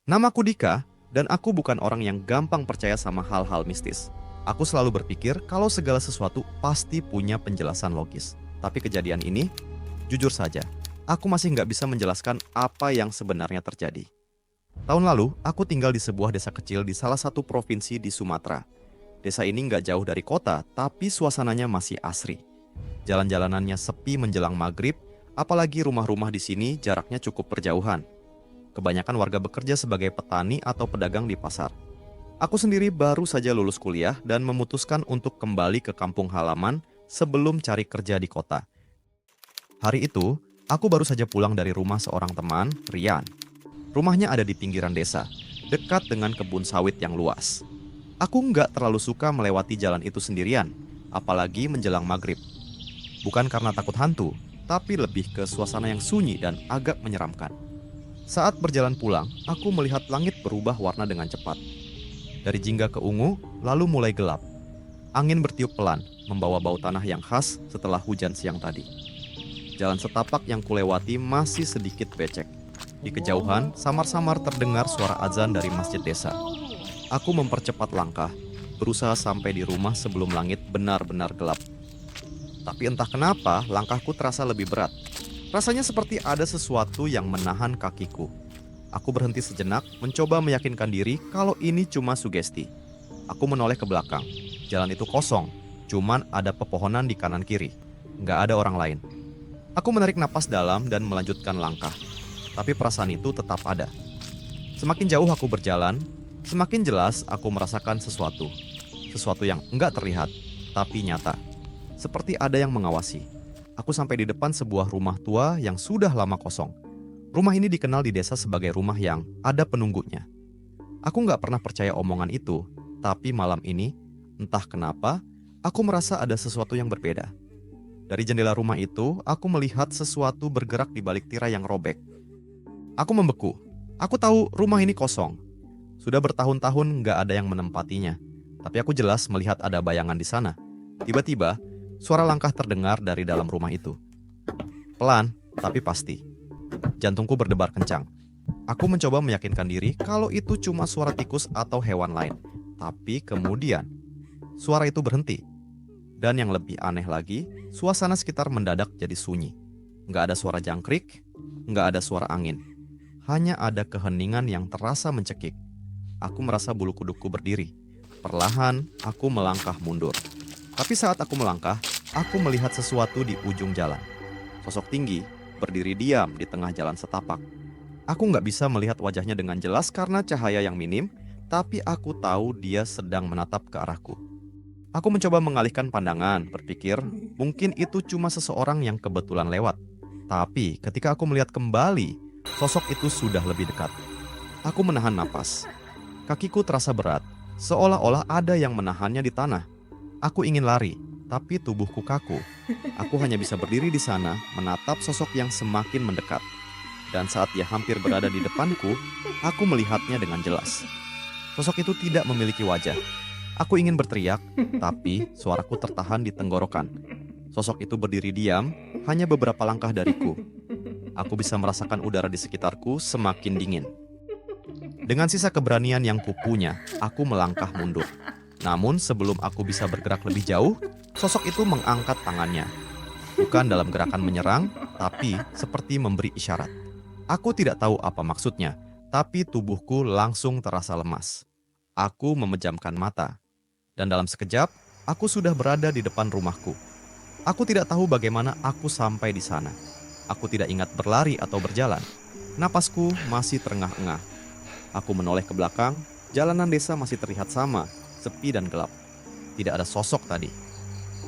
Namaku Dika, dan aku bukan orang yang gampang percaya sama hal-hal mistis. Aku selalu berpikir kalau segala sesuatu pasti punya penjelasan logis. Tapi kejadian ini, jujur saja, aku masih nggak bisa menjelaskan apa yang sebenarnya terjadi. Tahun lalu, aku tinggal di sebuah desa kecil di salah satu provinsi di Sumatera. Desa ini nggak jauh dari kota, tapi suasananya masih asri. Jalan-jalanannya sepi menjelang maghrib, apalagi rumah-rumah di sini jaraknya cukup berjauhan. Kebanyakan warga bekerja sebagai petani atau pedagang di pasar. Aku sendiri baru saja lulus kuliah dan memutuskan untuk kembali ke kampung halaman sebelum cari kerja di kota. Hari itu, aku baru saja pulang dari rumah seorang teman, Rian. Rumahnya ada di pinggiran desa, dekat dengan kebun sawit yang luas. Aku nggak terlalu suka melewati jalan itu sendirian, apalagi menjelang maghrib. Bukan karena takut hantu, tapi lebih ke suasana yang sunyi dan agak menyeramkan. Saat berjalan pulang, aku melihat langit berubah warna dengan cepat. Dari jingga ke ungu, lalu mulai gelap. Angin bertiup pelan, membawa bau tanah yang khas setelah hujan siang tadi. Jalan setapak yang kulewati masih sedikit becek. Di kejauhan, samar-samar terdengar suara azan dari masjid desa. Aku mempercepat langkah, berusaha sampai di rumah sebelum langit benar-benar gelap. Tapi entah kenapa, langkahku terasa lebih berat. Rasanya seperti ada sesuatu yang menahan kakiku. Aku berhenti sejenak, mencoba meyakinkan diri kalau ini cuma sugesti. Aku menoleh ke belakang. Jalan itu kosong, cuman ada pepohonan di kanan kiri. Nggak ada orang lain. Aku menarik napas dalam dan melanjutkan langkah. Tapi perasaan itu tetap ada. Semakin jauh aku berjalan, semakin jelas aku merasakan sesuatu. Sesuatu yang enggak terlihat, tapi nyata. Seperti ada yang mengawasi. Aku sampai di depan sebuah rumah tua yang sudah lama kosong. Rumah ini dikenal di desa sebagai rumah yang ada penunggunya. Aku nggak pernah percaya omongan itu, tapi malam ini, entah kenapa, aku merasa ada sesuatu yang berbeda. Dari jendela rumah itu, aku melihat sesuatu bergerak di balik tirai yang robek. Aku membeku. Aku tahu rumah ini kosong. Sudah bertahun-tahun nggak ada yang menempatinya. Tapi aku jelas melihat ada bayangan di sana. Tiba-tiba, suara langkah terdengar dari dalam rumah itu. Pelan, tapi pasti. Jantungku berdebar kencang. Aku mencoba meyakinkan diri kalau itu cuma suara tikus atau hewan lain. Tapi kemudian, suara itu berhenti. Dan yang lebih aneh lagi, suasana sekitar mendadak jadi sunyi. Nggak ada suara jangkrik, nggak ada suara angin. Hanya ada keheningan yang terasa mencekik. Aku merasa bulu kuduku berdiri. Perlahan, aku melangkah mundur. Tapi saat aku melangkah, aku melihat sesuatu di ujung jalan. Sosok tinggi, berdiri diam di tengah jalan setapak. Aku nggak bisa melihat wajahnya dengan jelas karena cahaya yang minim, tapi aku tahu dia sedang menatap ke arahku. Aku mencoba mengalihkan pandangan, berpikir mungkin itu cuma seseorang yang kebetulan lewat. Tapi ketika aku melihat kembali, sosok itu sudah lebih dekat. Aku menahan napas. Kakiku terasa berat, seolah-olah ada yang menahannya di tanah. Aku ingin lari, tapi tubuhku kaku. Aku hanya bisa berdiri di sana, menatap sosok yang semakin mendekat. Dan saat dia hampir berada di depanku, aku melihatnya dengan jelas. Sosok itu tidak memiliki wajah. Aku ingin berteriak, tapi suaraku tertahan di tenggorokan. Sosok itu berdiri diam, hanya beberapa langkah dariku. Aku bisa merasakan udara di sekitarku semakin dingin. Dengan sisa keberanian yang kupunya, aku melangkah mundur. Namun sebelum aku bisa bergerak lebih jauh, sosok itu mengangkat tangannya. Bukan dalam gerakan menyerang, tapi seperti memberi isyarat. Aku tidak tahu apa maksudnya, tapi tubuhku langsung terasa lemas. Aku memejamkan mata. Dan dalam sekejap, aku sudah berada di depan rumahku. Aku tidak tahu bagaimana aku sampai di sana. Aku tidak ingat berlari atau berjalan. Napasku masih terengah-engah. Aku menoleh ke belakang, jalanan desa masih terlihat sama, sepi dan gelap. Tidak ada sosok tadi.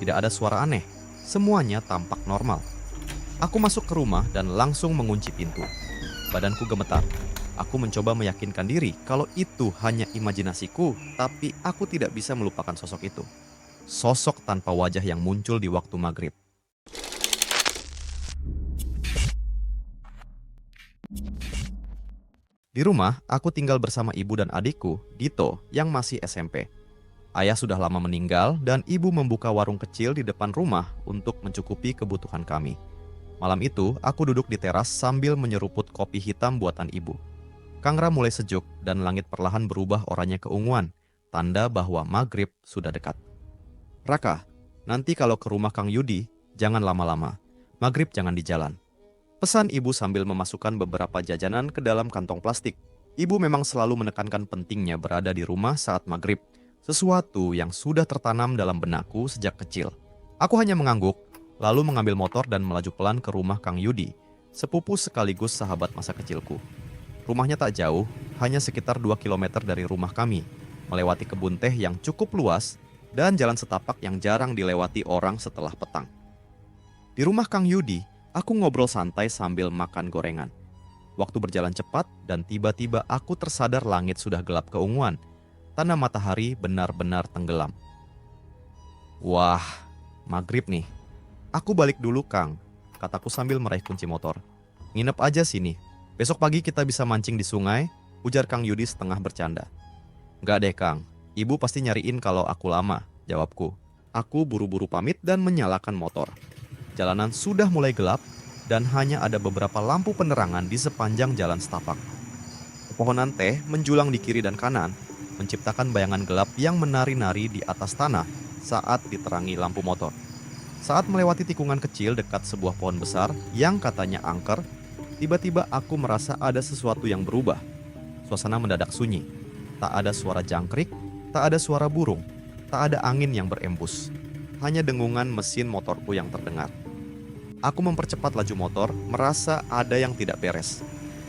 Tidak ada suara aneh. Semuanya tampak normal. Aku masuk ke rumah dan langsung mengunci pintu. Badanku gemetar. Aku mencoba meyakinkan diri kalau itu hanya imajinasiku, tapi aku tidak bisa melupakan sosok itu. Sosok tanpa wajah yang muncul di waktu maghrib. Di rumah, aku tinggal bersama ibu dan adikku, Dito, yang masih SMP. Ayah sudah lama meninggal dan ibu membuka warung kecil di depan rumah untuk mencukupi kebutuhan kami. Malam itu, aku duduk di teras sambil menyeruput kopi hitam buatan ibu. Kangra mulai sejuk dan langit perlahan berubah oranye keunguan, tanda bahwa maghrib sudah dekat. Raka, nanti kalau ke rumah Kang Yudi, jangan lama-lama. Maghrib jangan di jalan. Pesan ibu sambil memasukkan beberapa jajanan ke dalam kantong plastik. Ibu memang selalu menekankan pentingnya berada di rumah saat maghrib, sesuatu yang sudah tertanam dalam benakku sejak kecil. Aku hanya mengangguk, lalu mengambil motor dan melaju pelan ke rumah Kang Yudi, sepupu sekaligus sahabat masa kecilku. Rumahnya tak jauh, hanya sekitar 2 kilometer dari rumah kami, melewati kebun teh yang cukup luas dan jalan setapak yang jarang dilewati orang setelah petang. Di rumah Kang Yudi, aku ngobrol santai sambil makan gorengan. Waktu berjalan cepat dan tiba-tiba aku tersadar langit sudah gelap keunguan, tanda matahari benar-benar tenggelam. Wah, maghrib nih. Aku balik dulu Kang, kataku sambil meraih kunci motor. Nginep aja sini. Besok pagi kita bisa mancing di sungai, ujar Kang Yudi setengah bercanda. Nggak deh Kang, ibu pasti nyariin kalau aku lama, jawabku. Aku buru-buru pamit dan menyalakan motor. Jalanan sudah mulai gelap dan hanya ada beberapa lampu penerangan di sepanjang jalan setapak. Pepohonan teh menjulang di kiri dan kanan, menciptakan bayangan gelap yang menari-nari di atas tanah saat diterangi lampu motor. Saat melewati tikungan kecil dekat sebuah pohon besar yang katanya angker, tiba-tiba aku merasa ada sesuatu yang berubah. Suasana mendadak sunyi. Tak ada suara jangkrik, tak ada suara burung, tak ada angin yang berembus. Hanya dengungan mesin motorku yang terdengar. Aku mempercepat laju motor, merasa ada yang tidak beres.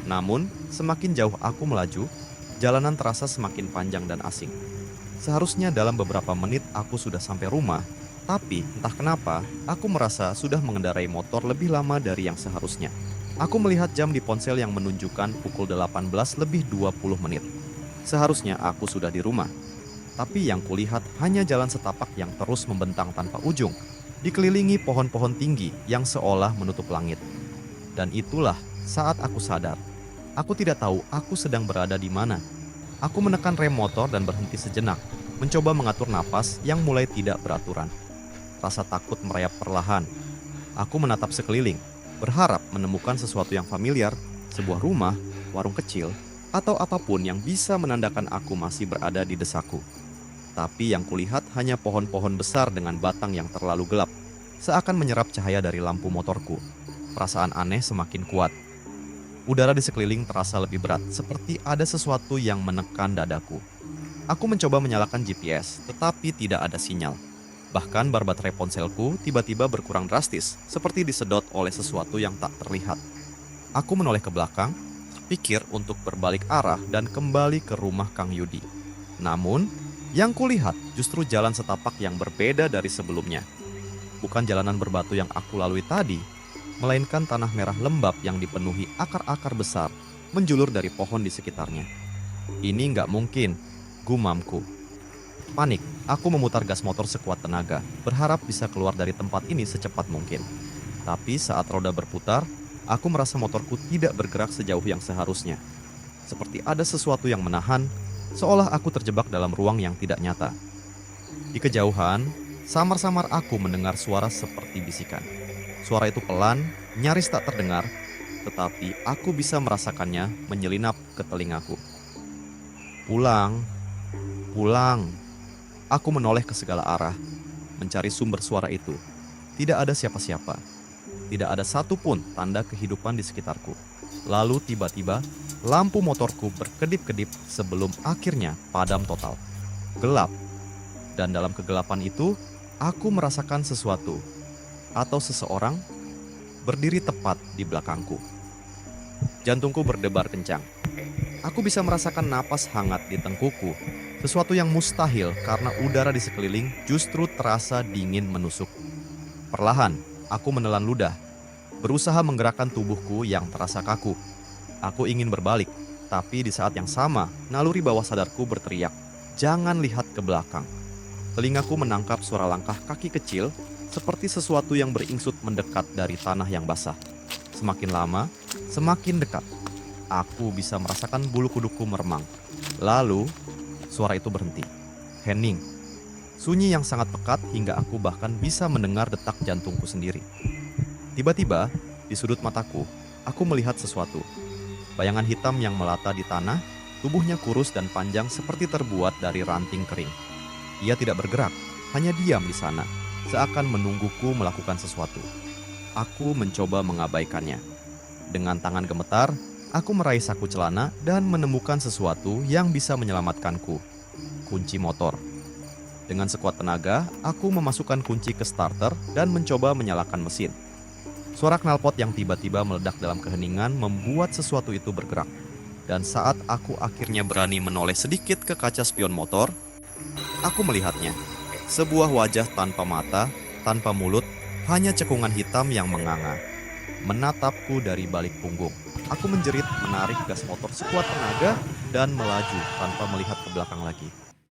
Namun, semakin jauh aku melaju, jalanan terasa semakin panjang dan asing. Seharusnya dalam beberapa menit aku sudah sampai rumah, tapi entah kenapa aku merasa sudah mengendarai motor lebih lama dari yang seharusnya. Aku melihat jam di ponsel yang menunjukkan pukul 18 lebih 20 menit. Seharusnya aku sudah di rumah. Tapi yang kulihat hanya jalan setapak yang terus membentang tanpa ujung, dikelilingi pohon-pohon tinggi yang seolah menutup langit. Dan itulah saat aku sadar. Aku tidak tahu aku sedang berada di mana. Aku menekan rem motor dan berhenti sejenak, mencoba mengatur napas yang mulai tidak beraturan. Rasa takut merayap perlahan. Aku menatap sekeliling, berharap menemukan sesuatu yang familiar, sebuah rumah, warung kecil, atau apapun yang bisa menandakan aku masih berada di desaku. Tapi yang kulihat hanya pohon-pohon besar dengan batang yang terlalu gelap, seakan menyerap cahaya dari lampu motorku. Perasaan aneh semakin kuat. Udara di sekeliling terasa lebih berat, seperti ada sesuatu yang menekan dadaku. Aku mencoba menyalakan GPS, tetapi tidak ada sinyal. Bahkan bar baterai ponselku tiba-tiba berkurang drastis, seperti disedot oleh sesuatu yang tak terlihat. Aku menoleh ke belakang, pikir untuk berbalik arah dan kembali ke rumah Kang Yudi. Namun, yang kulihat justru jalan setapak yang berbeda dari sebelumnya. Bukan jalanan berbatu yang aku lalui tadi, melainkan tanah merah lembab yang dipenuhi akar-akar besar menjulur dari pohon di sekitarnya. Ini nggak mungkin, gumamku. Panik, aku memutar gas motor sekuat tenaga, berharap bisa keluar dari tempat ini secepat mungkin. Tapi saat roda berputar, aku merasa motorku tidak bergerak sejauh yang seharusnya. Seperti ada sesuatu yang menahan, seolah aku terjebak dalam ruang yang tidak nyata. Di kejauhan, samar-samar aku mendengar suara seperti bisikan. Suara itu pelan, nyaris tak terdengar, tetapi aku bisa merasakannya menyelinap ke telingaku. Pulang, pulang. Aku menoleh ke segala arah, mencari sumber suara itu. Tidak ada siapa-siapa. Tidak ada satupun tanda kehidupan di sekitarku. Lalu tiba-tiba, lampu motorku berkedip-kedip sebelum akhirnya padam total. Gelap. Dan dalam kegelapan itu, aku merasakan sesuatu atau seseorang berdiri tepat di belakangku. Jantungku berdebar kencang. Aku bisa merasakan napas hangat di tengkuku. Sesuatu yang mustahil karena udara di sekeliling justru terasa dingin menusuk. Perlahan, aku menelan ludah, berusaha menggerakkan tubuhku yang terasa kaku. Aku ingin berbalik, tapi di saat yang sama, naluri bawah sadarku berteriak, "Jangan lihat ke belakang." Telingaku menangkap suara langkah kaki kecil, seperti sesuatu yang beringsut mendekat dari tanah yang basah. Semakin lama, semakin dekat. Aku bisa merasakan bulu kuduku meremang. Lalu, suara itu berhenti. Hening. Sunyi yang sangat pekat hingga aku bahkan bisa mendengar detak jantungku sendiri. Tiba-tiba, di sudut mataku, aku melihat sesuatu. Bayangan hitam yang melata di tanah, tubuhnya kurus dan panjang seperti terbuat dari ranting kering. Ia tidak bergerak, hanya diam di sana, seakan menungguku melakukan sesuatu. Aku mencoba mengabaikannya. Dengan tangan gemetar, aku meraih saku celana dan menemukan sesuatu yang bisa menyelamatkanku. Kunci motor. Dengan sekuat tenaga, aku memasukkan kunci ke starter dan mencoba menyalakan mesin. Suara knalpot yang tiba-tiba meledak dalam keheningan membuat sesuatu itu bergerak. Dan saat aku akhirnya berani menoleh sedikit ke kaca spion motor, aku melihatnya. Sebuah wajah tanpa mata, tanpa mulut, hanya cekungan hitam yang menganga. Menatapku dari balik punggung. Aku menjerit, menarik gas motor sekuat tenaga, dan melaju tanpa melihat ke belakang lagi.